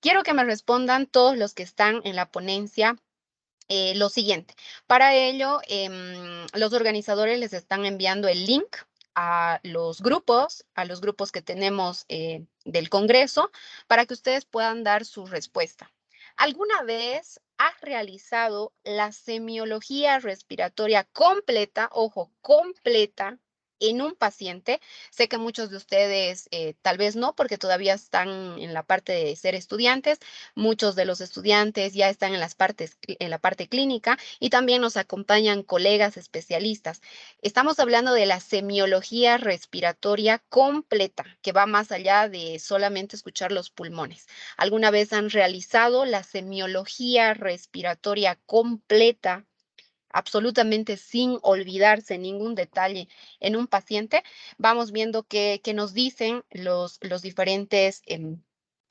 Quiero que me respondan todos los que están en la ponencia lo siguiente. Para ello, los organizadores les están enviando el link a los grupos que tenemos del Congreso, para que ustedes puedan dar su respuesta. ¿Alguna vez has realizado la semiología respiratoria completa, ojo, completa, en un paciente? Sé que muchos de ustedes tal vez no, porque todavía están en la parte de ser estudiantes. Muchos de los estudiantes ya están en la parte clínica y también nos acompañan colegas especialistas. Estamos hablando de la semiología respiratoria completa, que va más allá de solamente escuchar los pulmones. ¿Alguna vez han realizado la semiología respiratoria completa, absolutamente sin olvidarse ningún detalle en un paciente? Vamos viendo qué nos dicen los diferentes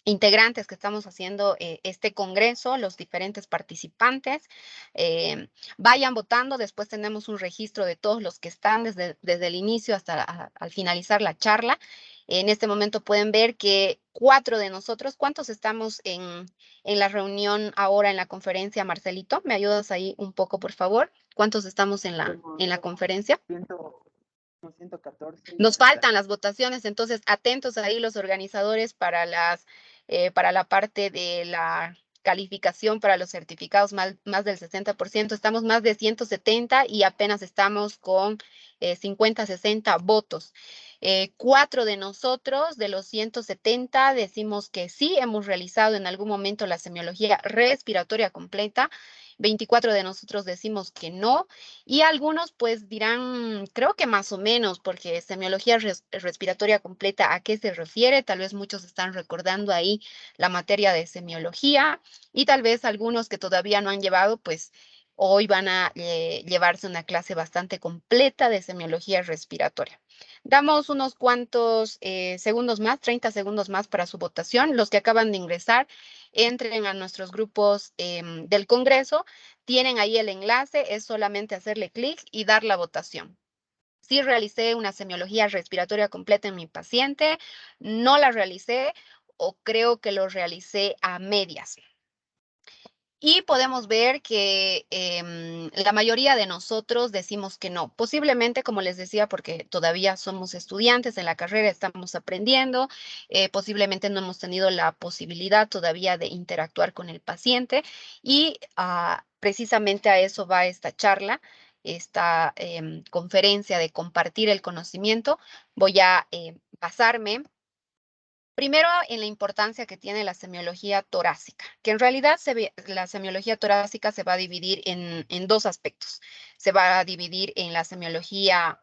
integrantes que estamos haciendo este congreso, los diferentes participantes. Vayan votando, después tenemos un registro de todos los que están desde el inicio hasta al finalizar la charla. En este momento pueden ver que 4 de nosotros, ¿cuántos estamos en la reunión ahora en la conferencia, Marcelito? ¿Me ayudas ahí un poco, por favor? ¿Cuántos estamos en la conferencia? 114. Nos faltan las votaciones, entonces atentos ahí los organizadores para la parte de la calificación para los certificados, más del 60%. Estamos más de 170 y apenas estamos con 50, 60 votos. 4 de nosotros, de los 170, decimos que sí hemos realizado en algún momento la semiología respiratoria completa. 24 de nosotros decimos que no. Y algunos pues dirán, creo que más o menos, porque semiología respiratoria completa, ¿a qué se refiere? Tal vez muchos están recordando ahí la materia de semiología y tal vez algunos que todavía no han llevado, pues hoy van a llevarse una clase bastante completa de semiología respiratoria. Damos unos cuantos segundos más, 30 segundos más para su votación. Los que acaban de ingresar, entren a nuestros grupos del Congreso. Tienen ahí el enlace, es solamente hacerle clic y dar la votación. Sí realicé una semiología respiratoria completa en mi paciente, no la realicé o creo que lo realicé a medias. Y podemos ver que la mayoría de nosotros decimos que no. Posiblemente, como les decía, porque todavía somos estudiantes en la carrera, estamos aprendiendo, posiblemente no hemos tenido la posibilidad todavía de interactuar con el paciente y precisamente a eso va esta charla, esta conferencia de compartir el conocimiento. Voy a basarme primero, en la importancia que tiene la semiología torácica, que en realidad la semiología torácica se va a dividir en dos aspectos. Se va a dividir en la semiología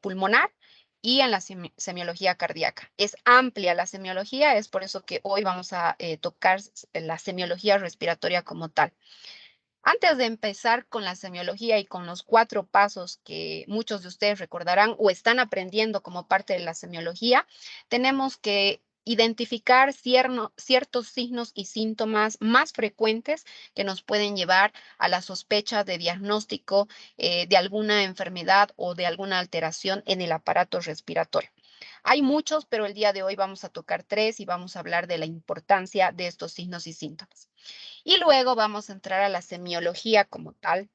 pulmonar y en la semiología cardíaca. Es amplia la semiología, es por eso que hoy vamos a tocar la semiología respiratoria como tal. Antes de empezar con la semiología y con los 4 pasos que muchos de ustedes recordarán o están aprendiendo como parte de la semiología, tenemos que identificar ciertos signos y síntomas más frecuentes que nos pueden llevar a la sospecha de diagnóstico de alguna enfermedad o de alguna alteración en el aparato respiratorio. Hay muchos, pero el día de hoy vamos a tocar 3 y vamos a hablar de la importancia de estos signos y síntomas. Y luego vamos a entrar a la semiología como tal,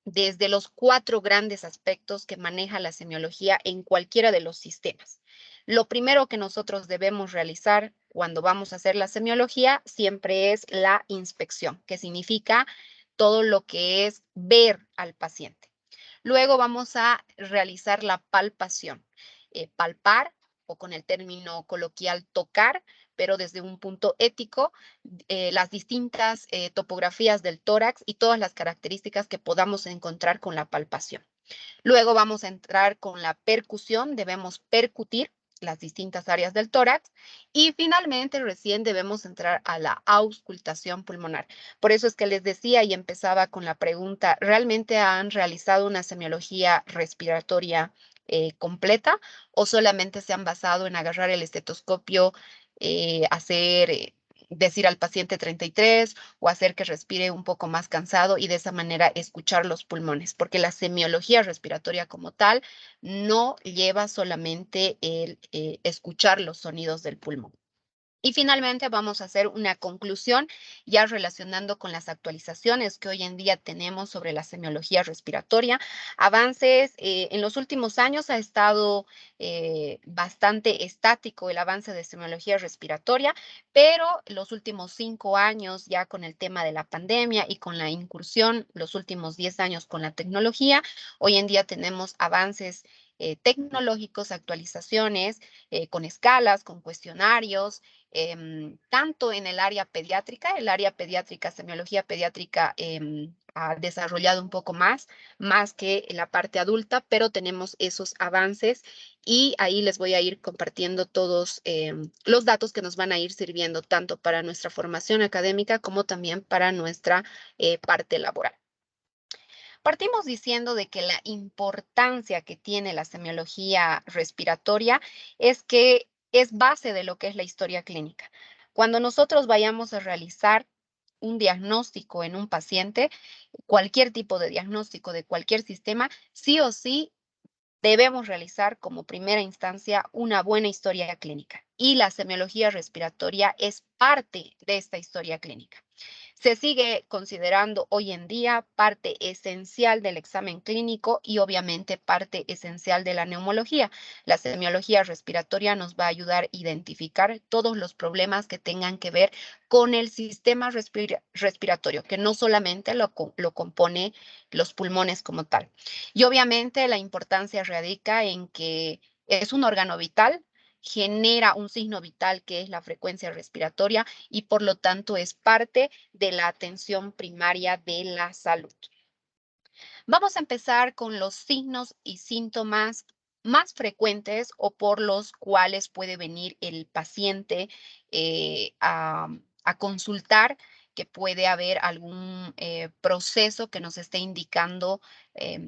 desde los 4 grandes aspectos que maneja la semiología en cualquiera de los sistemas. Lo primero que nosotros debemos realizar cuando vamos a hacer la semiología siempre es la inspección, que significa todo lo que es ver al paciente. Luego vamos a realizar la palpación, palpar o con el término coloquial tocar, pero desde un punto ético, las distintas topografías del tórax y todas las características que podamos encontrar con la palpación. Luego vamos a entrar con la percusión, debemos percutir las distintas áreas del tórax y finalmente recién debemos entrar a la auscultación pulmonar. Por eso es que les decía y empezaba con la pregunta, ¿realmente han realizado una semiología respiratoria completa o solamente se han basado en agarrar el estetoscopio, decir al paciente 33 o hacer que respire un poco más cansado y de esa manera escuchar los pulmones? Porque la semiología respiratoria como tal no lleva solamente el escuchar los sonidos del pulmón. Y finalmente vamos a hacer una conclusión ya relacionando con las actualizaciones que hoy en día tenemos sobre la semiología respiratoria. Avances, en los últimos años ha estado bastante estático el avance de semiología respiratoria, pero los últimos 5 años ya con el tema de la pandemia y con la incursión, los últimos 10 años con la tecnología, hoy en día tenemos avances tecnológicos, actualizaciones con escalas, con cuestionarios, tanto en el área pediátrica, semiología pediátrica ha desarrollado un poco más que la parte adulta, pero tenemos esos avances y ahí les voy a ir compartiendo todos los datos que nos van a ir sirviendo tanto para nuestra formación académica como también para nuestra parte laboral. Partimos diciendo de que la importancia que tiene la semiología respiratoria es que es base de lo que es la historia clínica. Cuando nosotros vayamos a realizar un diagnóstico en un paciente, cualquier tipo de diagnóstico de cualquier sistema, sí o sí debemos realizar como primera instancia una buena historia clínica. Y la semiología respiratoria es parte de esta historia clínica. Se sigue considerando hoy en día parte esencial del examen clínico y obviamente parte esencial de la neumología. La semiología respiratoria nos va a ayudar a identificar todos los problemas que tengan que ver con el sistema respiratorio, que no solamente lo compone los pulmones como tal. Y obviamente la importancia radica en que es un órgano vital, genera un signo vital que es la frecuencia respiratoria y por lo tanto es parte de la atención primaria de la salud. Vamos a empezar con los signos y síntomas más frecuentes o por los cuales puede venir el paciente a consultar, que puede haber algún proceso que nos esté indicando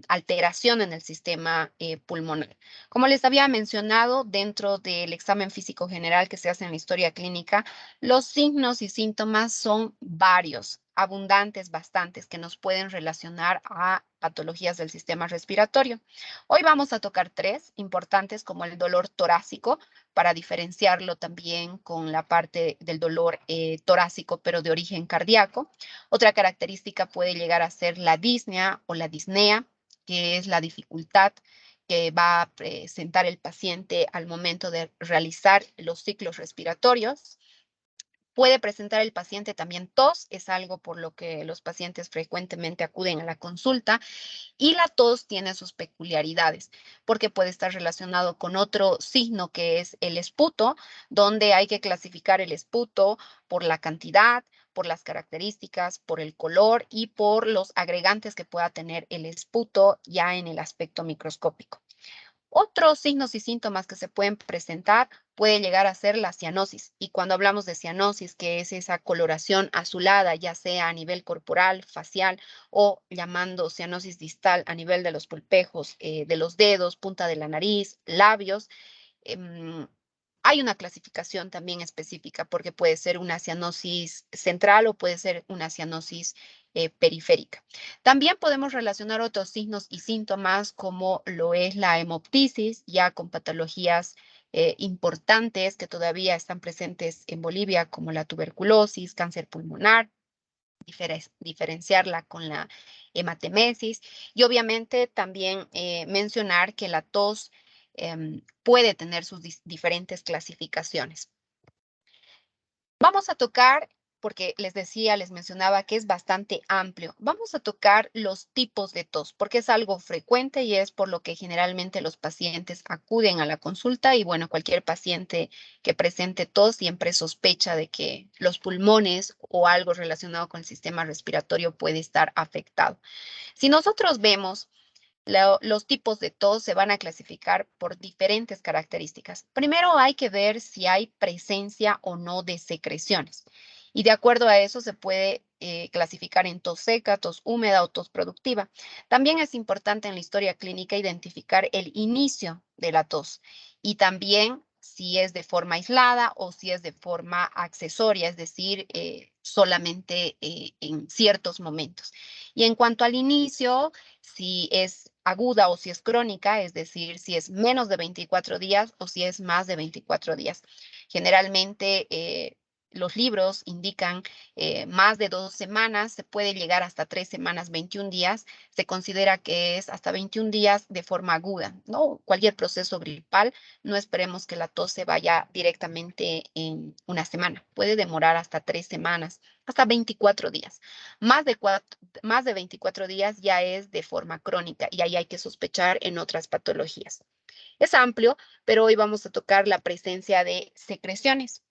alteración en el sistema pulmonar. Como les había mencionado, dentro del examen físico general que se hace en la historia clínica, los signos y síntomas son varios, abundantes, bastantes, que nos pueden relacionar a patologías del sistema respiratorio. Hoy vamos a tocar 3 importantes como el dolor torácico, para diferenciarlo también con la parte del dolor torácico, pero de origen cardíaco. Otra característica puede llegar a ser la disnea o la disnea, que es la dificultad que va a presentar el paciente al momento de realizar los ciclos respiratorios. Puede presentar el paciente también tos, es algo por lo que los pacientes frecuentemente acuden a la consulta, y la tos tiene sus peculiaridades, porque puede estar relacionado con otro signo que es el esputo, donde hay que clasificar el esputo por la cantidad, por las características, por el color y por los agregantes que pueda tener el esputo ya en el aspecto microscópico. Otros signos y síntomas que se pueden presentar puede llegar a ser la cianosis. Y cuando hablamos de cianosis, que es esa coloración azulada, ya sea a nivel corporal, facial o llamando cianosis distal a nivel de los pulpejos, de los dedos, punta de la nariz, labios, em, hay una clasificación también específica porque puede ser una cianosis central o puede ser una cianosis periférica. También podemos relacionar otros signos y síntomas como lo es la hemoptisis, ya con patologías importantes que todavía están presentes en Bolivia, como la tuberculosis, cáncer pulmonar, diferenciarla con la hematemesis y obviamente también mencionar que la tos puede tener sus diferentes clasificaciones. Vamos a tocar, porque les decía, les mencionaba que es bastante amplio. Vamos a tocar los tipos de tos, porque es algo frecuente y es por lo que generalmente los pacientes acuden a la consulta y bueno, cualquier paciente que presente tos siempre sospecha de que los pulmones o algo relacionado con el sistema respiratorio puede estar afectado. Si nosotros vemos los tipos de tos se van a clasificar por diferentes características. Primero hay que ver si hay presencia o no de secreciones. Y de acuerdo a eso se puede clasificar en tos seca, tos húmeda o tos productiva. También es importante en la historia clínica identificar el inicio de la tos y también si es de forma aislada o si es de forma accesoria, es decir, solamente en ciertos momentos. Y en cuanto al inicio, si es aguda o si es crónica, es decir, si es menos de 24 días o si es más de 24 días. Generalmente, los libros indican más de 2 semanas, se puede llegar hasta 3 semanas, 21 días. Se considera que es hasta 21 días de forma aguda, ¿no? Cualquier proceso gripal, no esperemos que la tos se vaya directamente en una semana. Puede demorar hasta 3 semanas, hasta 24 días. Más de 24 días ya es de forma crónica y ahí hay que sospechar en otras patologías. Es amplio, pero hoy vamos a tocar la presencia de secreciones,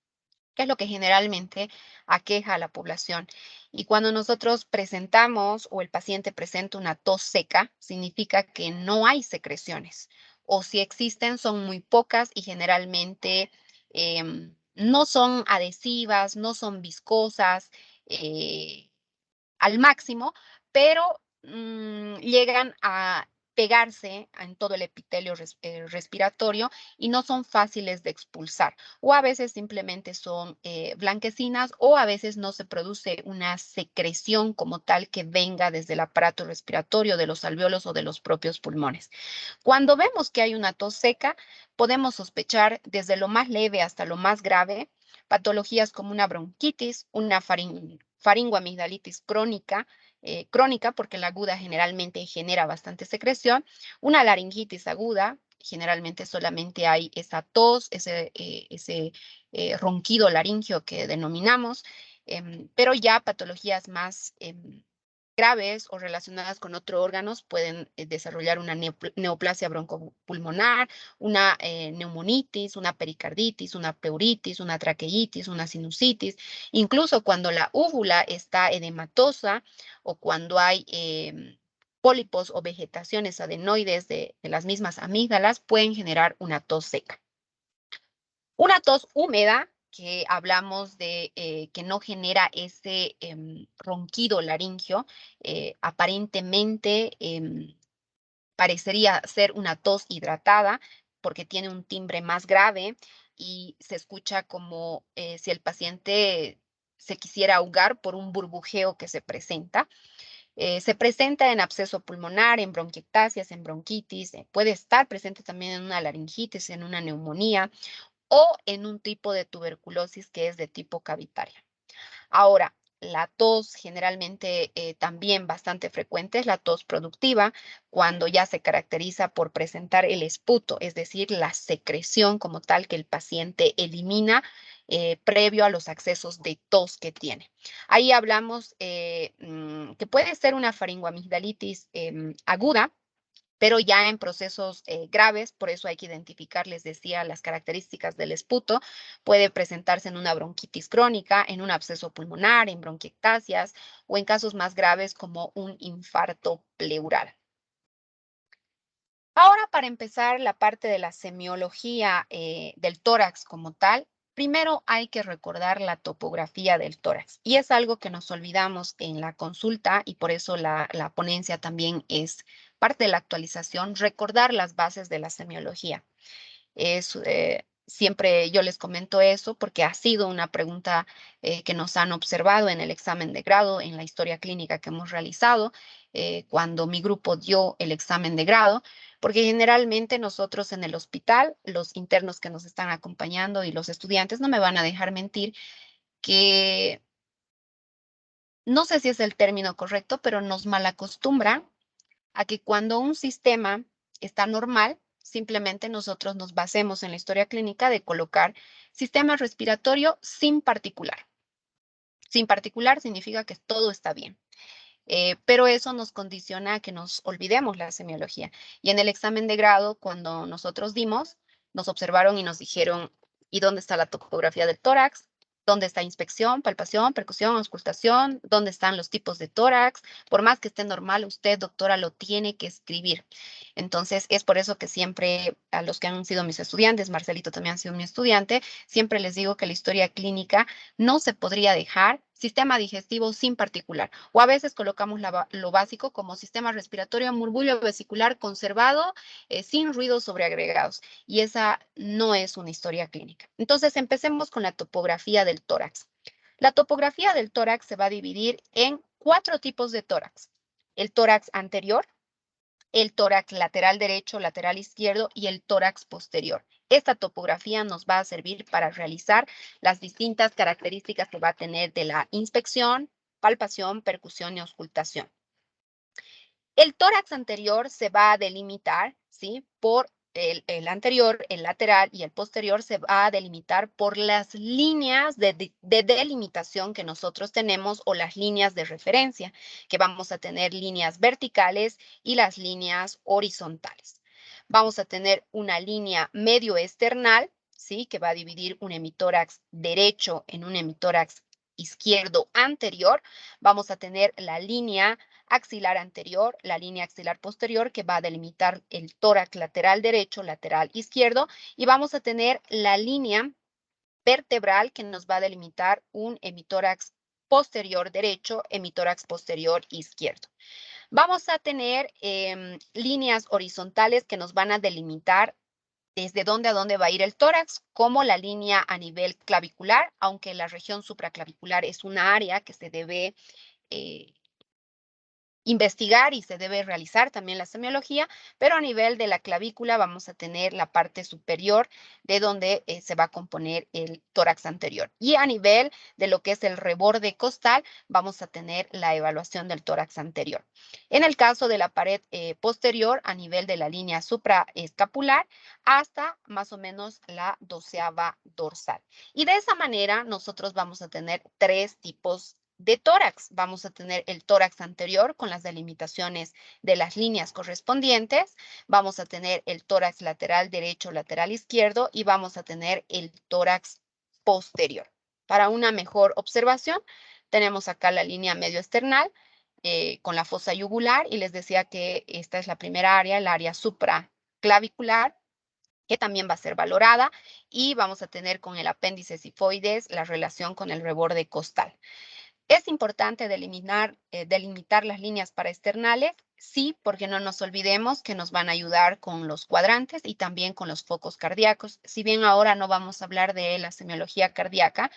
que es lo que generalmente aqueja a la población. Y cuando nosotros presentamos o el paciente presenta una tos seca, significa que no hay secreciones, o si existen son muy pocas y generalmente no son adhesivas, no son viscosas, eh, al máximo, pero llegan a pegarse en todo el epitelio respiratorio y no son fáciles de expulsar. O a veces simplemente son blanquecinas o a veces no se produce una secreción como tal que venga desde el aparato respiratorio, de los alvéolos o de los propios pulmones. Cuando vemos que hay una tos seca, podemos sospechar desde lo más leve hasta lo más grave patologías como una bronquitis, una faringoamigdalitis crónica, crónica porque la aguda generalmente genera bastante secreción, una laringitis aguda, generalmente solamente hay esa tos, ese ronquido laringio que denominamos, pero ya patologías más graves o relacionadas con otros órganos pueden desarrollar una neoplasia broncopulmonar, una neumonitis, una pericarditis, una pleuritis, una traqueitis, una sinusitis. Incluso cuando la úvula está edematosa o cuando hay pólipos o vegetaciones adenoides de las mismas amígdalas, pueden generar una tos seca. Una tos húmeda, que hablamos de que no genera ese ronquido laringio, aparentemente parecería ser una tos hidratada porque tiene un timbre más grave y se escucha como si el paciente se quisiera ahogar por un burbujeo que se presenta. Se presenta en absceso pulmonar, en bronquiectasias, en bronquitis, puede estar presente también en una laringitis, en una neumonía o en un tipo de tuberculosis que es de tipo cavitaria. Ahora, la tos generalmente también bastante frecuente es la tos productiva, cuando ya se caracteriza por presentar el esputo, es decir, la secreción como tal que el paciente elimina previo a los accesos de tos que tiene. Ahí hablamos que puede ser una faringoamigdalitis aguda, pero ya en procesos graves, por eso hay que identificar, les decía, las características del esputo. Puede presentarse en una bronquitis crónica, en un absceso pulmonar, en bronquiectasias o en casos más graves como un infarto pleural. Ahora, para empezar la parte de la semiología del tórax como tal, primero hay que recordar la topografía del tórax y es algo que nos olvidamos en la consulta y por eso la ponencia también es parte de la actualización, recordar las bases de la semiología. Siempre yo les comento eso porque ha sido una pregunta que nos han observado en el examen de grado, en la historia clínica que hemos realizado, cuando mi grupo dio el examen de grado, porque generalmente nosotros en el hospital, los internos que nos están acompañando y los estudiantes no me van a dejar mentir que no sé si es el término correcto, pero nos malacostumbra a que cuando un sistema está normal, simplemente nosotros nos basemos en la historia clínica de colocar sistema respiratorio sin particular. Sin particular significa que todo está bien. Pero eso nos condiciona a que nos olvidemos la semiología. Y en el examen de grado, cuando nosotros dimos, nos observaron y nos dijeron, ¿y dónde está la topografía del tórax? ¿Dónde está inspección, palpación, percusión, auscultación? ¿Dónde están los tipos de tórax? Por más que esté normal, usted, doctora, lo tiene que escribir. Entonces, es por eso que siempre a los que han sido mis estudiantes, Marcelito también ha sido mi estudiante, siempre les digo que la historia clínica no se podría dejar sistema digestivo sin particular. O a veces colocamos lo básico como sistema respiratorio, murmullo vesicular conservado, sin ruidos sobreagregados. Y esa no es una historia clínica. Entonces, empecemos con la topografía del tórax. La topografía del tórax se va a dividir en 4 tipos de tórax. El tórax anterior, el tórax lateral derecho, lateral izquierdo y el tórax posterior. Esta topografía nos va a servir para realizar las distintas características que va a tener de la inspección, palpación, percusión y auscultación. El tórax anterior se va a delimitar, ¿sí? Por el anterior, el lateral y el posterior se va a delimitar por las líneas de delimitación que nosotros tenemos o las líneas de referencia, que vamos a tener líneas verticales y las líneas horizontales. Vamos a tener una línea medio esternal, ¿sí? Que va a dividir un hemitórax derecho en un hemitórax izquierdo anterior. Vamos a tener la línea axilar anterior, la línea axilar posterior que va a delimitar el tórax lateral derecho, lateral izquierdo, y vamos a tener la línea vertebral que nos va a delimitar un hemitórax posterior derecho, hemitórax posterior izquierdo. Vamos a tener líneas horizontales que nos van a delimitar desde dónde a dónde va a ir el tórax, como la línea a nivel clavicular, aunque la región supraclavicular es una área que se debe eh, investigar y se debe realizar también la semiología, pero a nivel de la clavícula vamos a tener la parte superior de donde se va a componer el tórax anterior. Y a nivel de lo que es el reborde costal, vamos a tener la evaluación del tórax anterior. En el caso de la pared posterior, a nivel de la línea supraescapular, hasta más o menos la 12ª dorsal. Y de esa manera nosotros vamos a tener 3 tipos de tórax. Vamos a tener el tórax anterior con las delimitaciones de las líneas correspondientes. Vamos a tener el tórax lateral derecho, lateral izquierdo y vamos a tener el tórax posterior. Para una mejor observación, tenemos acá la línea medio esternal con la fosa yugular y les decía que esta es la primera área, el área supraclavicular, que también va a ser valorada y vamos a tener con el apéndice sifoides la relación con el reborde costal. ¿Es importante delimitar las líneas paraesternales? Sí, porque no nos olvidemos que nos van a ayudar con los cuadrantes y también con los focos cardíacos. Si bien ahora no vamos a hablar de la semiología cardíaca,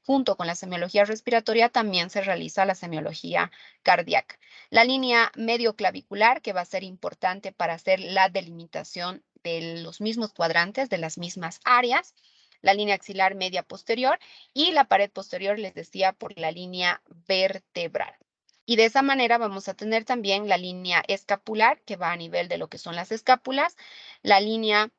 junto con la semiología respiratoria también se realiza la semiología cardíaca. La línea medio clavicular, que va a ser importante para hacer la delimitación de los mismos cuadrantes, de las mismas áreas, la línea axilar media posterior y la pared posterior, les decía, por la línea vertebral. Y de esa manera vamos a tener también la línea escapular, que va a nivel de lo que son las escápulas, la línea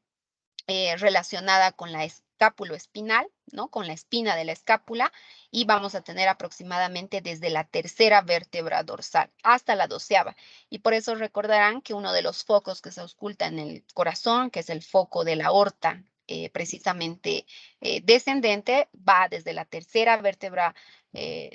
relacionada con la escápulo espinal, ¿no? Con la espina de la escápula, y vamos a tener aproximadamente desde la 3ª vértebra dorsal hasta la 12ª. Y por eso recordarán que uno de los focos que se ausculta en el corazón, que es el foco de la aorta, precisamente descendente, va desde la 3ª vértebra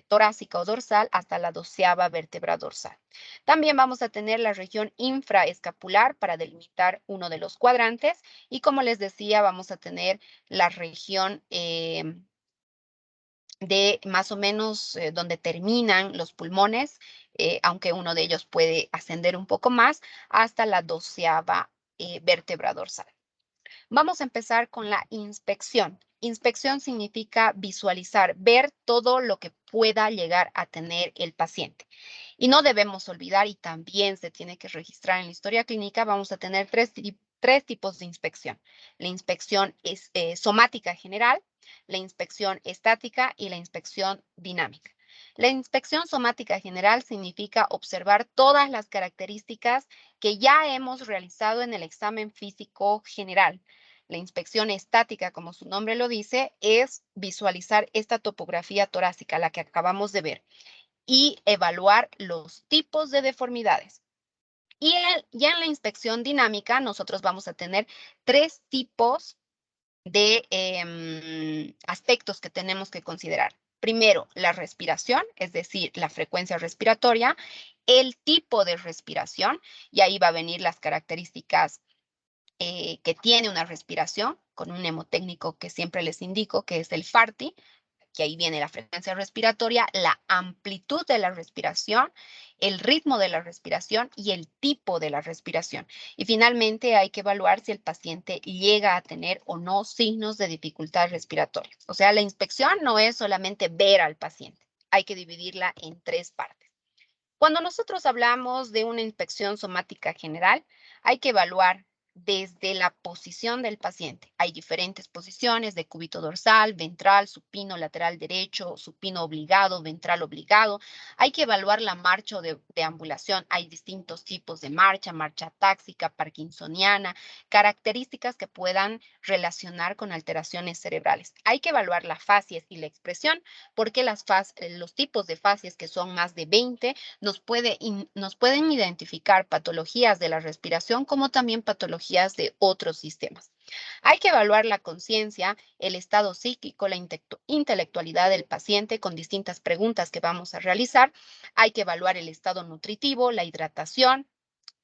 torácica o dorsal hasta la 12ª vértebra dorsal. También vamos a tener la región infraescapular para delimitar uno de los cuadrantes y como les decía, vamos a tener la región de más o menos donde terminan los pulmones, aunque uno de ellos puede ascender un poco más, hasta la 12ª vértebra dorsal. Vamos a empezar con la inspección. Inspección significa visualizar, ver todo lo que pueda llegar a tener el paciente. Y no debemos olvidar, y también se tiene que registrar en la historia clínica, vamos a tener tres tipos de inspección. La inspección somática general, la inspección estática y la inspección dinámica. La inspección somática general significa observar todas las características que ya hemos realizado en el examen físico general. La inspección estática, como su nombre lo dice, es visualizar esta topografía torácica, la que acabamos de ver, y evaluar los tipos de deformidades. Y ya en la inspección dinámica, nosotros vamos a tener 3 tipos de aspectos que tenemos que considerar. Primero, la respiración, es decir, la frecuencia respiratoria, el tipo de respiración, y ahí va a venir las características que tiene una respiración, con un mnemotécnico que siempre les indico, que es el FARTI, que ahí viene la frecuencia respiratoria, la amplitud de la respiración, el ritmo de la respiración y el tipo de la respiración. Y finalmente hay que evaluar si el paciente llega a tener o no signos de dificultad respiratoria. O sea, la inspección no es solamente ver al paciente, hay que dividirla en 3 partes. Cuando nosotros hablamos de una inspección somática general, hay que evaluar desde la posición del paciente. Hay diferentes posiciones de cúbito dorsal, ventral, supino lateral derecho, supino obligado, ventral obligado. Hay que evaluar la marcha o de deambulación. Hay distintos tipos de marcha, marcha táxica, parkinsoniana, características que puedan relacionar con alteraciones cerebrales. Hay que evaluar la facies y la expresión, porque los tipos de facies, que son más de 20, nos pueden identificar patologías de la respiración como también patologías de otros sistemas. Hay que evaluar la conciencia, el estado psíquico, la intelectualidad del paciente con distintas preguntas que vamos a realizar. Hay que evaluar el estado nutritivo, la hidratación.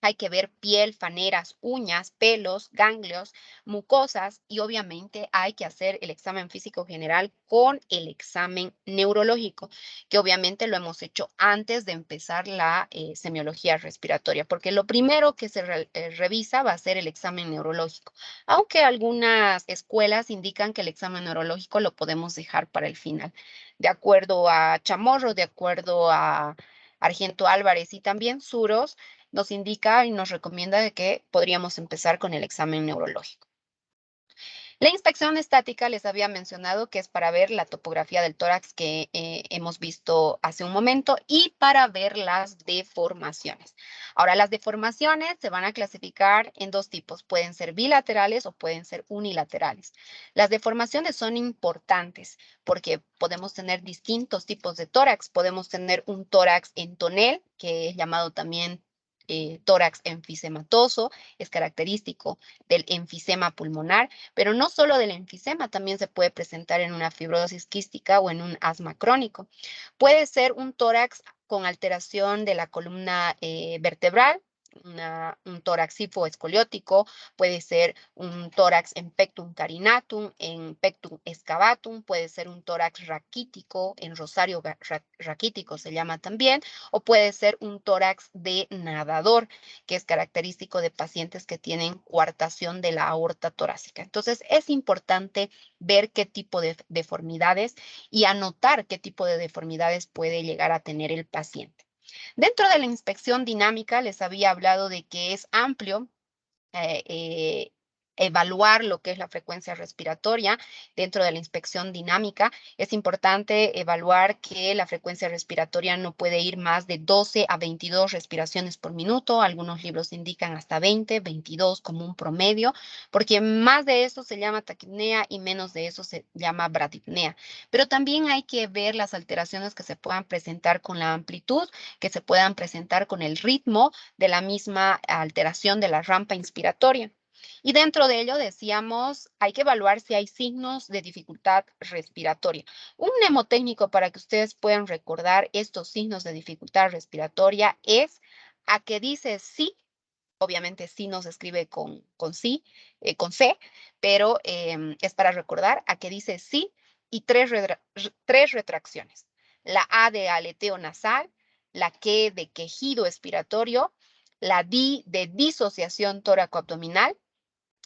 Hay que ver piel, faneras, uñas, pelos, ganglios, mucosas y obviamente hay que hacer el examen físico general con el examen neurológico, que obviamente lo hemos hecho antes de empezar la semiología respiratoria, porque lo primero que se revisa va a ser el examen neurológico, aunque algunas escuelas indican que el examen neurológico lo podemos dejar para el final. De acuerdo a Chamorro, de acuerdo a Argento Álvarez y también Suros, nos indica y nos recomienda de que podríamos empezar con el examen neurológico. La inspección estática les había mencionado que es para ver la topografía del tórax que hemos visto hace un momento y para ver las deformaciones. Ahora, las deformaciones se van a clasificar en dos tipos, pueden ser bilaterales o pueden ser unilaterales. Las deformaciones son importantes porque podemos tener distintos tipos de tórax. Podemos tener un tórax en tonel, que es llamado también tórax enfisematoso, es característico del enfisema pulmonar, pero no solo del enfisema, también se puede presentar en una fibrosis quística o en un asma crónico. Puede ser un tórax con alteración de la columna vertebral, un tórax hipoescoliótico, puede ser un tórax en pectum carinatum, en pectum excavatum, puede ser un tórax raquítico, en rosario raquítico se llama también, o puede ser un tórax de nadador, que es característico de pacientes que tienen coartación de la aorta torácica. Entonces, es importante ver qué tipo de deformidades y anotar qué tipo de deformidades puede llegar a tener el paciente. Dentro de la inspección dinámica, les había hablado de que es amplio eh, eh, evaluar lo que es la frecuencia respiratoria dentro de la inspección dinámica. Es importante evaluar que la frecuencia respiratoria no puede ir más de 12 a 22 respiraciones por minuto. Algunos libros indican hasta 20, 22 como un promedio, porque más de eso se llama taquipnea y menos de eso se llama bradipnea. Pero también hay que ver las alteraciones que se puedan presentar con la amplitud, que se puedan presentar con el ritmo de la misma alteración de la rampa inspiratoria. Y dentro de ello decíamos, hay que evaluar si hay signos de dificultad respiratoria. Un mnemotécnico para que ustedes puedan recordar estos signos de dificultad respiratoria es a que dice sí, obviamente sí no se escribe con sí, con C, pero es para recordar a que dice sí y tres retracciones. La A de aleteo nasal, la Q de quejido expiratorio, la D de disociación tóraco-abdominal,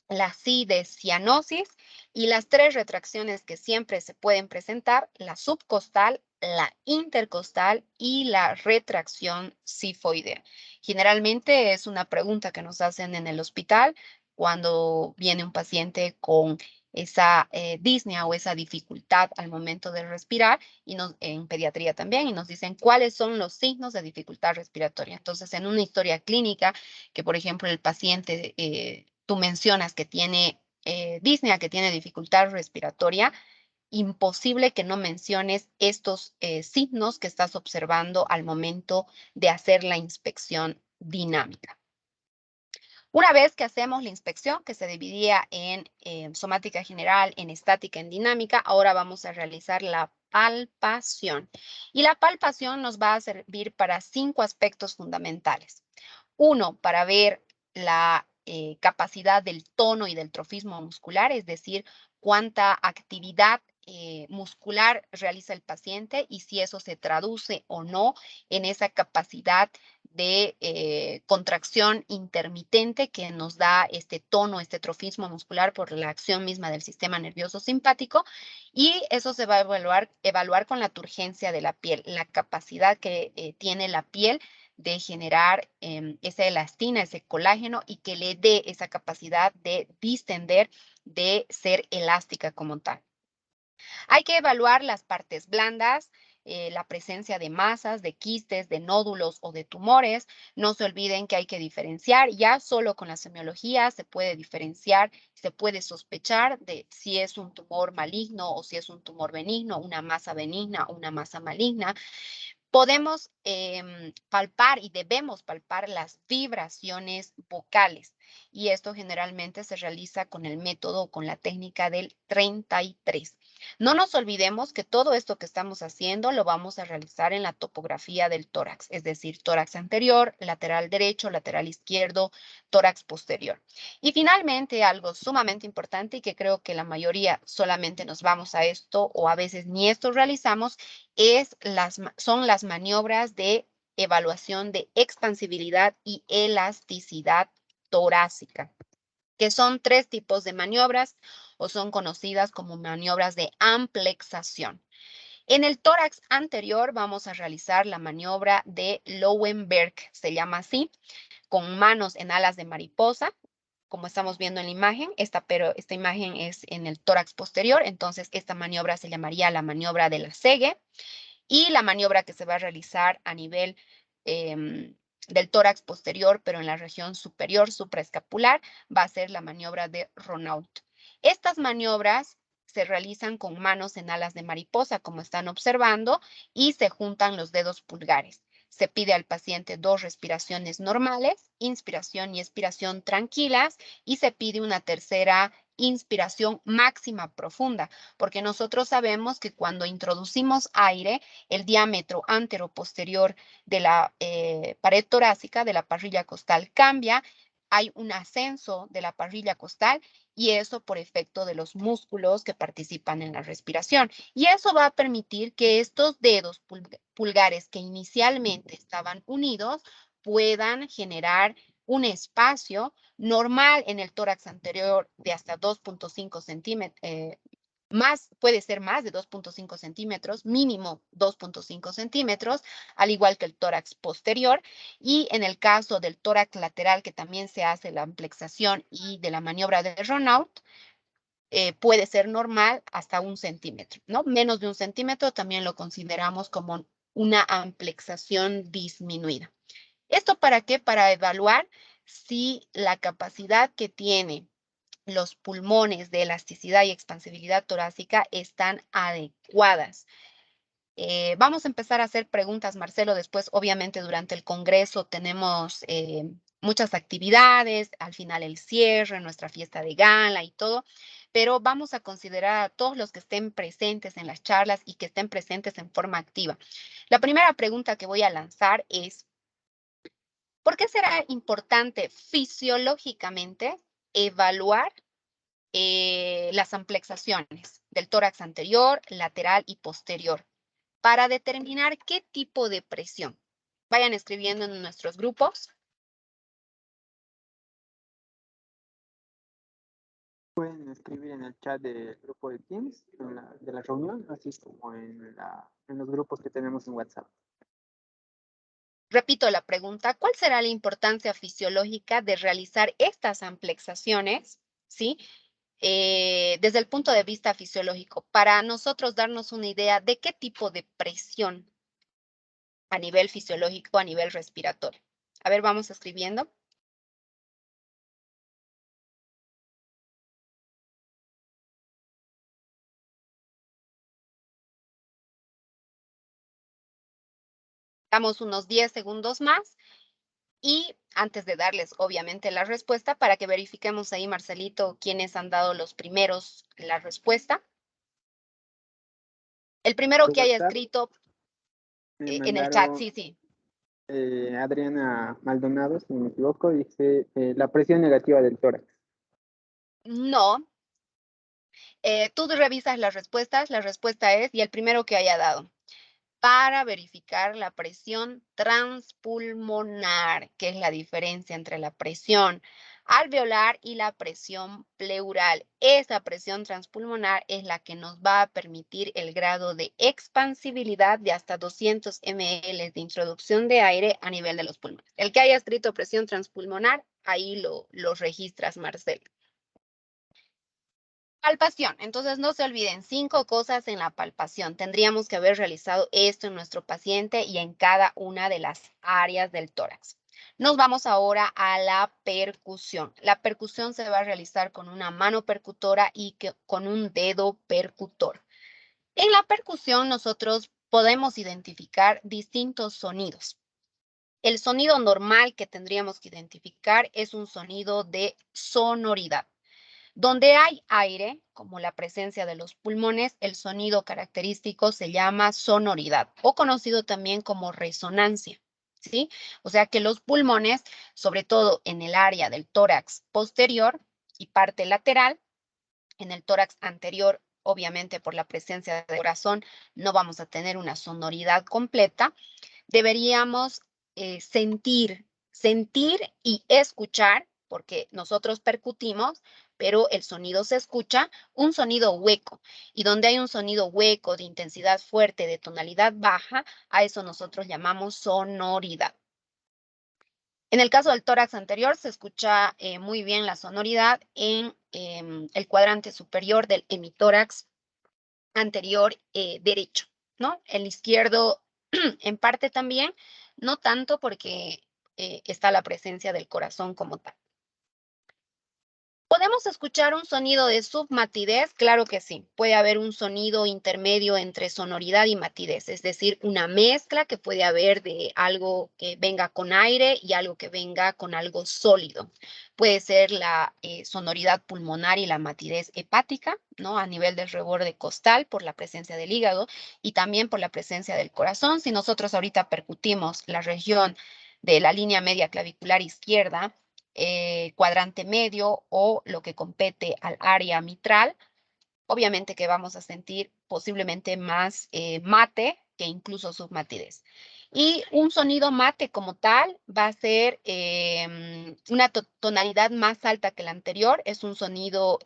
la C de cianosis y las tres retracciones que siempre se pueden presentar, la subcostal, la intercostal y la retracción sifoidea. Generalmente es una pregunta que nos hacen en el hospital cuando viene un paciente con esa disnea o esa dificultad al momento de respirar y en pediatría también y nos dicen cuáles son los signos de dificultad respiratoria. Entonces, en una historia clínica que, por ejemplo, el paciente tú mencionas que tiene disnea, que tiene dificultad respiratoria, imposible que no menciones estos signos que estás observando al momento de hacer la inspección dinámica. Una vez que hacemos la inspección, que se dividía en somática general, en estática, en dinámica, ahora vamos a realizar la palpación. Y la palpación nos va a servir para 5 aspectos fundamentales. Uno, para ver la capacidad del tono y del trofismo muscular, es decir, cuánta actividad muscular realiza el paciente y si eso se traduce o no en esa capacidad de contracción intermitente que nos da este tono, este trofismo muscular por la acción misma del sistema nervioso simpático. Y eso se va a evaluar con la turgencia de la piel, la capacidad que tiene la piel de generar esa elastina, ese colágeno y que le dé esa capacidad de distender, de ser elástica como tal. Hay que evaluar las partes blandas, la presencia de masas, de quistes, de nódulos o de tumores. No se olviden que hay que diferenciar. Ya solo con la semiología se puede diferenciar, se puede sospechar de si es un tumor maligno o si es un tumor benigno, una masa benigna o una masa maligna. Podemos palpar y debemos palpar las vibraciones vocales y esto generalmente se realiza con el método o con la técnica del 33. No nos olvidemos que todo esto que estamos haciendo lo vamos a realizar en la topografía del tórax, es decir, tórax anterior, lateral derecho, lateral izquierdo, tórax posterior. Y finalmente, algo sumamente importante y que creo que la mayoría solamente nos vamos a esto o a veces ni esto realizamos, son las maniobras de evaluación de expansibilidad y elasticidad torácica, que son 3 tipos de maniobras o son conocidas como maniobras de amplexación. En el tórax anterior vamos a realizar la maniobra de Löwenberg, se llama así, con manos en alas de mariposa, como estamos viendo en la imagen, pero esta imagen es en el tórax posterior, entonces esta maniobra se llamaría la maniobra de la Sege. Y la maniobra que se va a realizar a nivel del tórax posterior, pero en la región superior, supraescapular, va a ser la maniobra de Ronald. Estas maniobras se realizan con manos en alas de mariposa, como están observando, y se juntan los dedos pulgares. Se pide al paciente 2 respiraciones normales, inspiración y expiración tranquilas, y se pide una tercera inspiración máxima profunda, porque nosotros sabemos que cuando introducimos aire, el diámetro antero-posterior de la pared torácica, de la parrilla costal, cambia, hay un ascenso de la parrilla costal y eso por efecto de los músculos que participan en la respiración. Y eso va a permitir que estos dedos pulgares que inicialmente estaban unidos puedan generar un espacio normal en el tórax anterior de hasta 2.5 centímetros, puede ser más de 2.5 centímetros, mínimo 2.5 centímetros, al igual que el tórax posterior. Y en el caso del tórax lateral, que también se hace la amplexación y de la maniobra de Ronald, puede ser normal hasta 1 centímetro, ¿no? Menos de 1 centímetro también lo consideramos como una amplexación disminuida. ¿Esto para qué? Para evaluar si la capacidad que tiene los pulmones de elasticidad y expansibilidad torácica están adecuadas. Vamos a empezar a hacer preguntas, Marcelo. Después, obviamente, durante el congreso tenemos muchas actividades, al final el cierre, nuestra fiesta de gala y todo, pero vamos a considerar a todos los que estén presentes en las charlas y que estén presentes en forma activa. La primera pregunta que voy a lanzar es, ¿por qué será importante fisiológicamente evaluar las amplexaciones del tórax anterior, lateral y posterior para determinar qué tipo de presión? Vayan escribiendo en nuestros grupos. Pueden escribir en el chat del grupo de Teams de la reunión, así como en los grupos que tenemos en WhatsApp. Repito la pregunta, ¿cuál será la importancia fisiológica de realizar estas amplexaciones? ¿Sí? Desde el punto de vista fisiológico, para nosotros darnos una idea de qué tipo de presión a nivel fisiológico, a nivel respiratorio. A ver, vamos escribiendo. Damos unos 10 segundos más y antes de darles obviamente la respuesta para que verifiquemos ahí, Marcelito, quiénes han dado los primeros la respuesta. El primero Por que haya WhatsApp escrito me en el chat, mandaron sí. Adriana Maldonado, si no me equivoco, dice la presión negativa del tórax. No. Tú revisas las respuestas, la respuesta es, y el primero que haya dado, para verificar la presión transpulmonar, que es la diferencia entre la presión alveolar y la presión pleural. Esa presión transpulmonar es la que nos va a permitir el grado de expansibilidad de hasta 200 ml de introducción de aire a nivel de los pulmones. El que haya escrito presión transpulmonar, ahí lo registras, Marcelo. Palpación. Entonces, no se olviden, 5 cosas en la palpación. Tendríamos que haber realizado esto en nuestro paciente y en cada una de las áreas del tórax. Nos vamos ahora a la percusión. La percusión se va a realizar con una mano percutora y con un dedo percutor. En la percusión nosotros podemos identificar distintos sonidos. El sonido normal que tendríamos que identificar es un sonido de sonoridad. Donde hay aire, como la presencia de los pulmones, el sonido característico se llama sonoridad o conocido también como resonancia, ¿sí? O sea que los pulmones, sobre todo en el área del tórax posterior y parte lateral, en el tórax anterior, obviamente por la presencia del corazón, no vamos a tener una sonoridad completa. Deberíamos sentir y escuchar, porque nosotros percutimos, pero el sonido se escucha, un sonido hueco. Y donde hay un sonido hueco de intensidad fuerte, de tonalidad baja, a eso nosotros llamamos sonoridad. En el caso del tórax anterior se escucha muy bien la sonoridad en el cuadrante superior del hemitórax anterior derecho, ¿no? El izquierdo en parte también, no tanto porque está la presencia del corazón como tal. ¿Podemos escuchar un sonido de submatidez? Claro que sí. Puede haber un sonido intermedio entre sonoridad y matidez, es decir, una mezcla que puede haber de algo que venga con aire y algo que venga con algo sólido. Puede ser la sonoridad pulmonar y la matidez hepática, ¿no? A nivel del reborde costal por la presencia del hígado y también por la presencia del corazón. Si nosotros ahorita percutimos la región de la línea media clavicular izquierda, cuadrante medio o lo que compete al área mitral, obviamente que vamos a sentir posiblemente más mate que incluso submatidez. Y un sonido mate como tal va a ser una tonalidad más alta que la anterior, es un sonido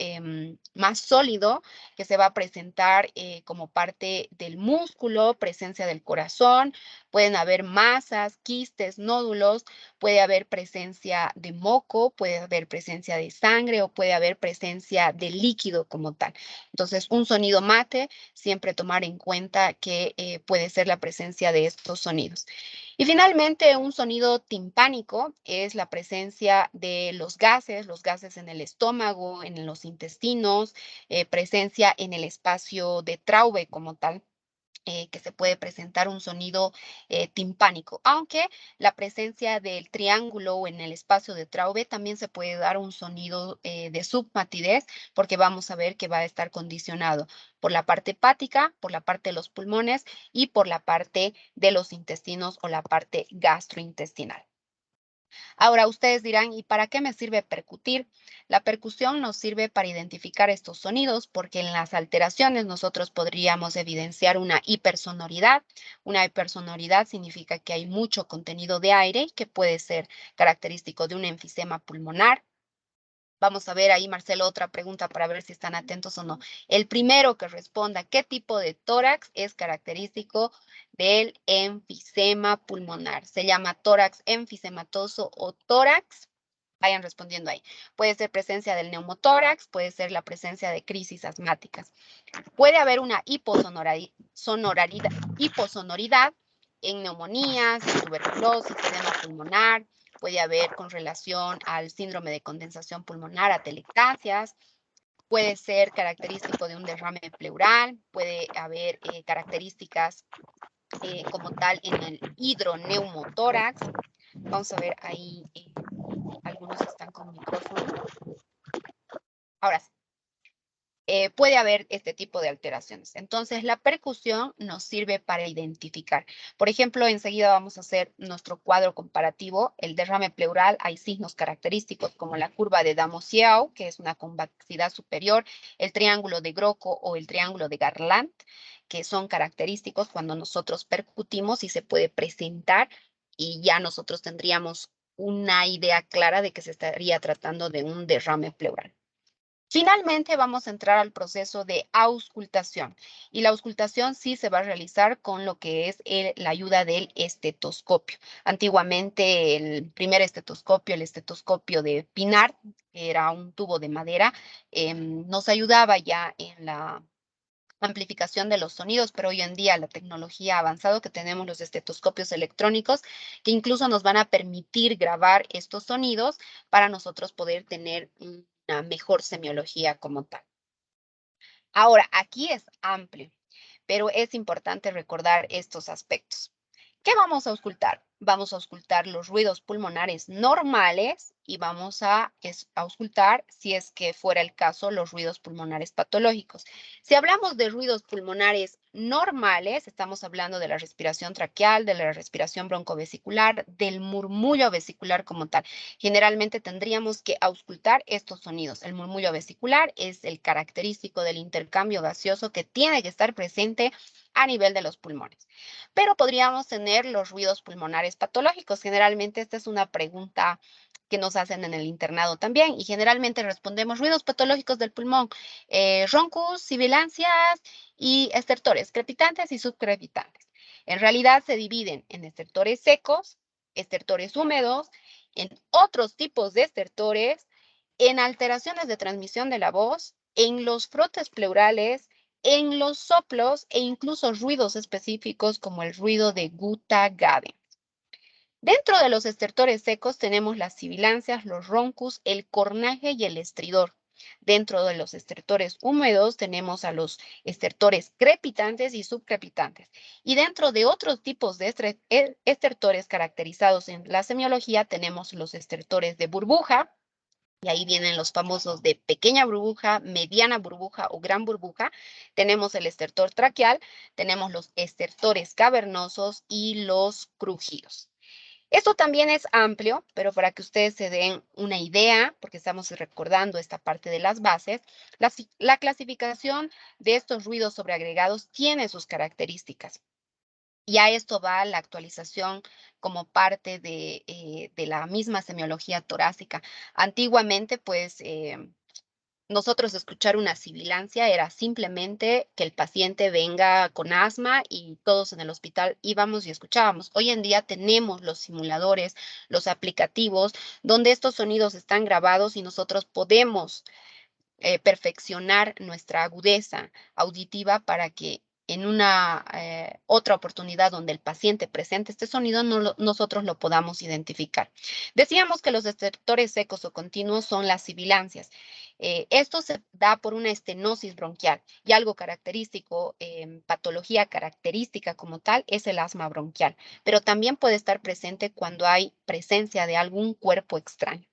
más sólido que se va a presentar como parte del músculo, presencia del corazón, pueden haber masas, quistes, nódulos, puede haber presencia de moco, puede haber presencia de sangre o puede haber presencia de líquido como tal. Entonces, un sonido mate, siempre tomar en cuenta que puede ser la presencia de estos sonidos. Y finalmente, un sonido timpánico es la presencia de los gases en el estómago, en los intestinos, presencia en el espacio de Traube como tal. Que se puede presentar un sonido timpánico, aunque la presencia del triángulo en el espacio de Traube también se puede dar un sonido de submatidez, porque vamos a ver que va a estar condicionado por la parte hepática, por la parte de los pulmones y por la parte de los intestinos o la parte gastrointestinal. Ahora ustedes dirán, ¿y para qué me sirve percutir? La percusión nos sirve para identificar estos sonidos porque en las alteraciones nosotros podríamos evidenciar una hipersonoridad. Una hipersonoridad significa que hay mucho contenido de aire que puede ser característico de un enfisema pulmonar. Vamos a ver ahí, Marcelo, otra pregunta para ver si están atentos o no. El primero que responda qué tipo de tórax es característico del enfisema pulmonar. Se llama tórax enfisematoso o tórax. Vayan respondiendo ahí. Puede ser presencia del neumotórax, puede ser la presencia de crisis asmáticas. Puede haber una hiposonoridad en neumonías, en tuberculosis, edema pulmonar, puede haber con relación al síndrome de condensación pulmonar, atelectasias, puede ser característico de un derrame pleural, puede haber características como tal en el hidroneumotórax. Vamos a ver ahí, algunos están con micrófono. Ahora sí. Puede haber este tipo de alteraciones. Entonces, la percusión nos sirve para identificar. Por ejemplo, enseguida vamos a hacer nuestro cuadro comparativo. El derrame pleural, hay signos característicos como la curva de Damosiau, que es una convexidad superior, el triángulo de Groco o el triángulo de Garland, que son característicos cuando nosotros percutimos y se puede presentar y ya nosotros tendríamos una idea clara de que se estaría tratando de un derrame pleural. Finalmente vamos a entrar al proceso de auscultación y la auscultación sí se va a realizar con lo que es la ayuda del estetoscopio. Antiguamente el primer estetoscopio, el estetoscopio de Pinard, que era un tubo de madera, nos ayudaba ya en la amplificación de los sonidos, pero hoy en día la tecnología ha avanzado, que tenemos los estetoscopios electrónicos que incluso nos van a permitir grabar estos sonidos para nosotros poder tener una mejor semiología como tal. Ahora, aquí es amplio, pero es importante recordar estos aspectos. ¿Qué vamos a auscultar? Vamos a auscultar los ruidos pulmonares normales y vamos a auscultar, si es que fuera el caso, los ruidos pulmonares patológicos. Si hablamos de ruidos pulmonares normales, estamos hablando de la respiración traqueal, de la respiración broncovesicular, del murmullo vesicular como tal. Generalmente tendríamos que auscultar estos sonidos. El murmullo vesicular es el característico del intercambio gaseoso que tiene que estar presente a nivel de los pulmones. Pero podríamos tener los ruidos pulmonares patológicos. Generalmente esta es una pregunta que nos hacen en el internado también y generalmente respondemos ruidos patológicos del pulmón, roncus, sibilancias y estertores, crepitantes y subcrepitantes. En realidad se dividen en estertores secos, estertores húmedos, en otros tipos de estertores, en alteraciones de transmisión de la voz, en los frotes pleurales, en los soplos e incluso ruidos específicos como el ruido de Guta Gaden. Dentro de los estertores secos tenemos las sibilancias, los roncus, el cornaje y el estridor. Dentro de los estertores húmedos tenemos a los estertores crepitantes y subcrepitantes. Y dentro de otros tipos de estertores caracterizados en la semiología tenemos los estertores de burbuja, y ahí vienen los famosos de pequeña burbuja, mediana burbuja o gran burbuja. Tenemos el estertor traqueal, tenemos los estertores cavernosos y los crujidos. Esto también es amplio, pero para que ustedes se den una idea, porque estamos recordando esta parte de las bases, la clasificación de estos ruidos sobreagregados tiene sus características. Y a esto va la actualización como parte de la misma semiología torácica. Antiguamente, pues, nosotros escuchar una sibilancia era simplemente que el paciente venga con asma y todos en el hospital íbamos y escuchábamos. Hoy en día tenemos los simuladores, los aplicativos, donde estos sonidos están grabados y nosotros podemos perfeccionar nuestra agudeza auditiva para que en una otra oportunidad donde el paciente presente este sonido, nosotros lo podamos identificar. Decíamos que los estertores secos o continuos son las sibilancias. Esto se da por una estenosis bronquial y algo característico, patología característica como tal, es el asma bronquial, pero también puede estar presente cuando hay presencia de algún cuerpo extraño.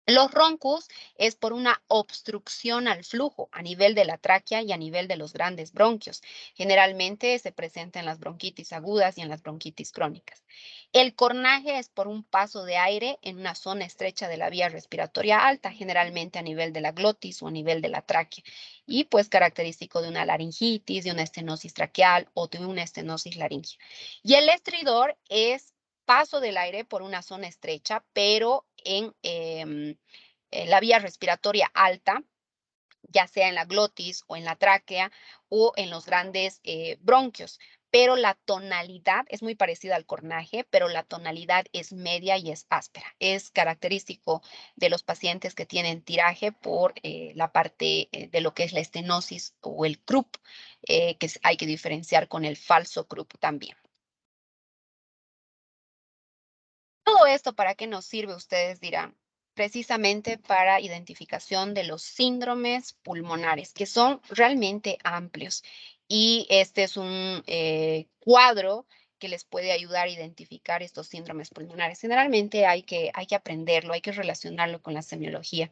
Los roncus es por una obstrucción al flujo a nivel de la tráquea y a nivel de los grandes bronquios. Generalmente se presenta en las bronquitis agudas y en las bronquitis crónicas. El cornaje es por un paso de aire en una zona estrecha de la vía respiratoria alta, generalmente a nivel de la glotis o a nivel de la tráquea, y pues característico de una laringitis, de una estenosis traqueal o de una estenosis laringea. Y el estridor es paso del aire por una zona estrecha, pero en la vía respiratoria alta, ya sea en la glotis o en la tráquea o en los grandes bronquios. Pero la tonalidad es muy parecida al cornaje, pero la tonalidad es media y es áspera. Es característico de los pacientes que tienen tiraje por la parte de lo que es la estenosis o el croup, que hay que diferenciar con el falso croup también. Todo esto, ¿para qué nos sirve? Ustedes dirán. Precisamente para identificación de los síndromes pulmonares, que son realmente amplios. Y este es un cuadro que les puede ayudar a identificar estos síndromes pulmonares. Generalmente hay que aprenderlo, hay que relacionarlo con la semiología.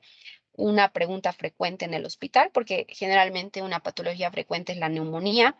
Una pregunta frecuente en el hospital, porque generalmente una patología frecuente es la neumonía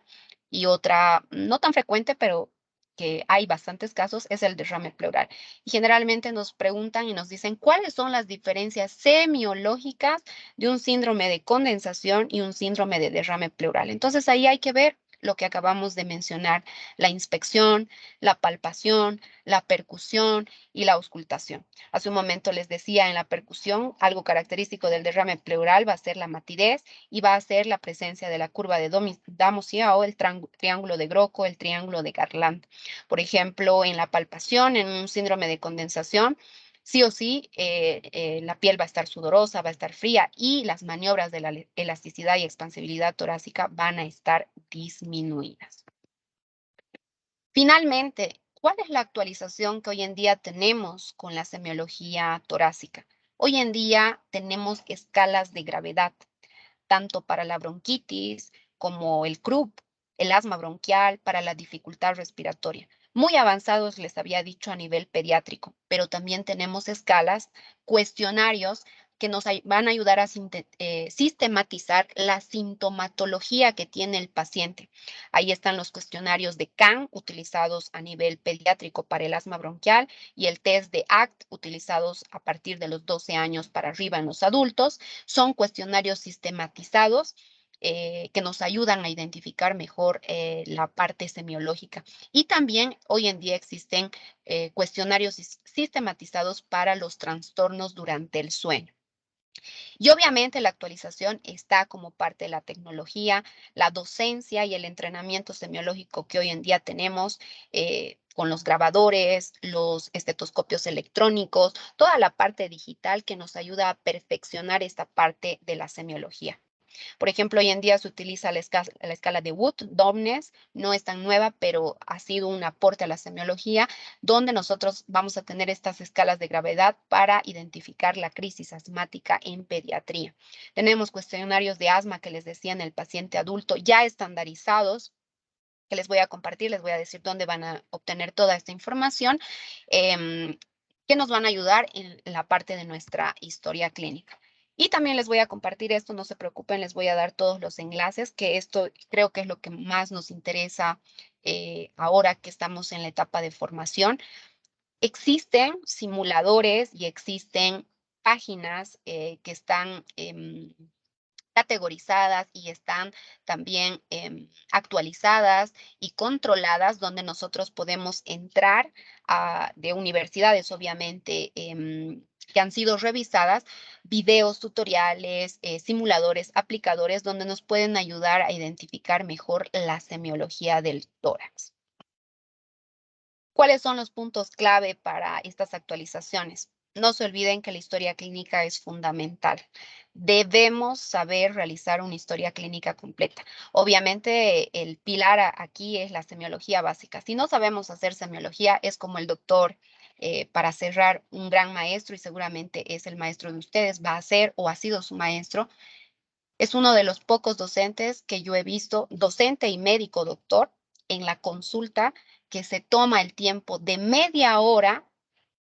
y otra no tan frecuente, pero que hay bastantes casos, es el derrame pleural. Y generalmente nos preguntan y nos dicen cuáles son las diferencias semiológicas de un síndrome de condensación y un síndrome de derrame pleural. Entonces ahí hay que ver lo que acabamos de mencionar, la inspección, la palpación, la percusión y la auscultación. Hace un momento les decía en la percusión, algo característico del derrame pleural va a ser la matidez y va a ser la presencia de la curva de Damosia o el triángulo de Groco, el triángulo de Garland. Por ejemplo, en la palpación, en un síndrome de condensación, sí o sí, la piel va a estar sudorosa, va a estar fría y las maniobras de la elasticidad y expansibilidad torácica van a estar disminuidas. Finalmente, ¿cuál es la actualización que hoy en día tenemos con la semiología torácica? Hoy en día tenemos escalas de gravedad, tanto para la bronquitis como el CRUP, el asma bronquial, para la dificultad respiratoria. Muy avanzados, les había dicho, a nivel pediátrico, pero también tenemos escalas, cuestionarios que nos van a ayudar a sistematizar la sintomatología que tiene el paciente. Ahí están los cuestionarios de CAN utilizados a nivel pediátrico para el asma bronquial y el test de ACT utilizados a partir de los 12 años para arriba en los adultos. Son cuestionarios sistematizados que nos ayudan a identificar mejor la parte semiológica. Y también hoy en día existen cuestionarios sistematizados para los trastornos durante el sueño. Y obviamente la actualización está como parte de la tecnología, la docencia y el entrenamiento semiológico que hoy en día tenemos con los grabadores, los estetoscopios electrónicos, toda la parte digital que nos ayuda a perfeccionar esta parte de la semiología. Por ejemplo, hoy en día se utiliza la escala de Wood, Domnes, no es tan nueva, pero ha sido un aporte a la semiología, donde nosotros vamos a tener estas escalas de gravedad para identificar la crisis asmática en pediatría. Tenemos cuestionarios de asma que les decía en el paciente adulto ya estandarizados, que les voy a compartir, les voy a decir dónde van a obtener toda esta información, que nos van a ayudar en la parte de nuestra historia clínica. Y también les voy a compartir esto, no se preocupen, les voy a dar todos los enlaces, que esto creo que es lo que más nos interesa ahora que estamos en la etapa de formación. Existen simuladores y existen páginas que están categorizadas y están también actualizadas y controladas, donde nosotros podemos entrar de universidades, obviamente, que han sido revisadas, videos, tutoriales, simuladores, aplicadores, donde nos pueden ayudar a identificar mejor la semiología del tórax. ¿Cuáles son los puntos clave para estas actualizaciones? No se olviden que la historia clínica es fundamental. Debemos saber realizar una historia clínica completa. Obviamente, el pilar aquí es la semiología básica. Si no sabemos hacer semiología, es como el doctor, para cerrar, un gran maestro, y seguramente es el maestro de ustedes, va a ser o ha sido su maestro. Es uno de los pocos docentes que yo he visto, docente y médico doctor, en la consulta, que se toma el tiempo de media hora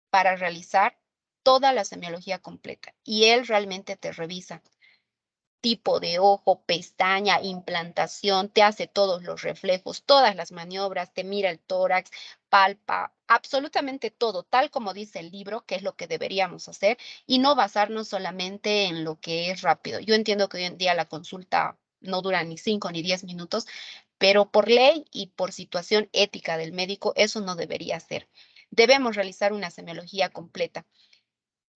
para realizar toda la semiología completa. Y él realmente te revisa tipo de ojo, pestaña, implantación, te hace todos los reflejos, todas las maniobras, te mira el tórax, palpa, absolutamente todo, tal como dice el libro, que es lo que deberíamos hacer, y no basarnos solamente en lo que es rápido. Yo entiendo que hoy en día la consulta no dura ni 5 ni 10 minutos, pero por ley y por situación ética del médico, eso no debería ser. Debemos realizar una semiología completa.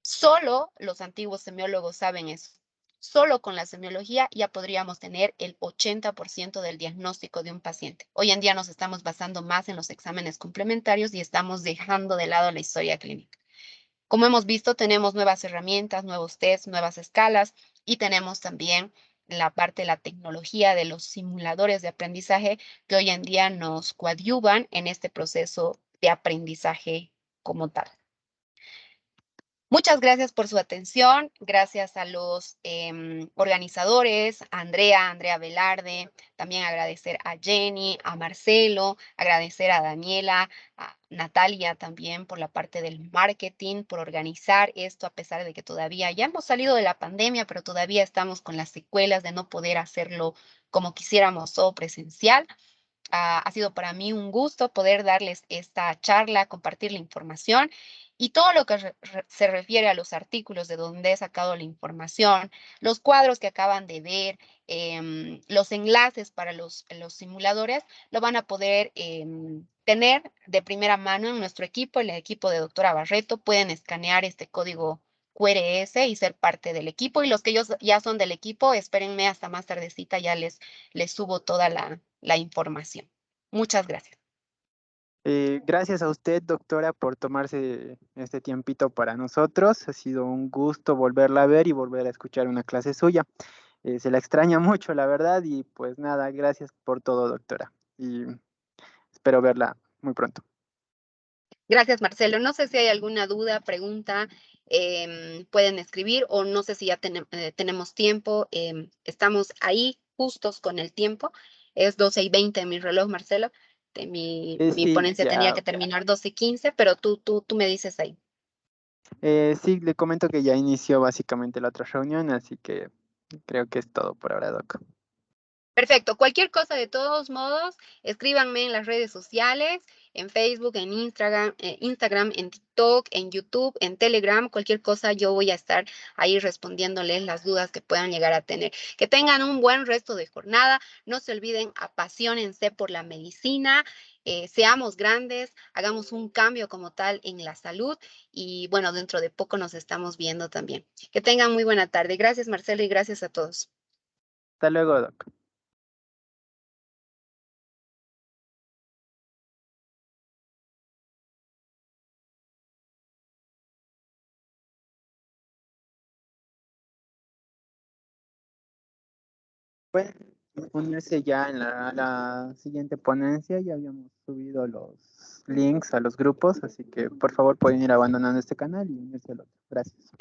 Solo los antiguos semiólogos saben eso. Solo con la semiología ya podríamos tener el 80% del diagnóstico de un paciente. Hoy en día nos estamos basando más en los exámenes complementarios y estamos dejando de lado la historia clínica. Como hemos visto, tenemos nuevas herramientas, nuevos tests, nuevas escalas y tenemos también la parte de la tecnología de los simuladores de aprendizaje que hoy en día nos coadyuvan en este proceso de aprendizaje como tal. Muchas gracias por su atención, gracias a los organizadores, a Andrea Velarde, también agradecer a Jenny, a Marcelo, agradecer a Daniela, a Natalia también por la parte del marketing, por organizar esto, a pesar de que todavía ya hemos salido de la pandemia, pero todavía estamos con las secuelas de no poder hacerlo como quisiéramos o presencial. Ha sido para mí un gusto poder darles esta charla, compartir la información Y todo lo que se refiere a los artículos de donde he sacado la información, los cuadros que acaban de ver, los enlaces para los simuladores, lo van a poder tener de primera mano en nuestro equipo, el equipo de doctora Barreto. Pueden escanear este código QRS y ser parte del equipo. Y los que ellos ya son del equipo, espérenme hasta más tardecita, ya les subo toda la información. Muchas gracias. Gracias a usted, doctora, por tomarse este tiempito para nosotros. Ha sido un gusto volverla a ver y volver a escuchar una clase suya. Se la extraña mucho, la verdad, y pues nada, gracias por todo, doctora. Y espero verla muy pronto. Gracias, Marcelo. No sé si hay alguna duda, pregunta, pueden escribir o no sé si ya tenemos tiempo. Estamos ahí justos con el tiempo. Es 12:20 en mi reloj, Marcelo. Mi Sí, ponencia tenía ya, que terminar 12:15, pero tú me dices ahí. sí, le comento que ya inició básicamente la otra reunión, así que creo que es todo por ahora, doc. Perfecto. Cualquier cosa, de todos modos, escríbanme en las redes sociales, en Facebook, en Instagram, en TikTok, en YouTube, en Telegram. Cualquier cosa, yo voy a estar ahí respondiéndoles las dudas que puedan llegar a tener. Que tengan un buen resto de jornada. No se olviden, apasionense por la medicina. Seamos grandes, hagamos un cambio como tal en la salud y bueno, dentro de poco nos estamos viendo también. Que tengan muy buena tarde. Gracias, Marcelo, y gracias a todos. Hasta luego, doc. Pueden unirse ya en la siguiente ponencia. Ya habíamos subido los links a los grupos, así que por favor pueden ir abandonando este canal y unirse al otro. Gracias.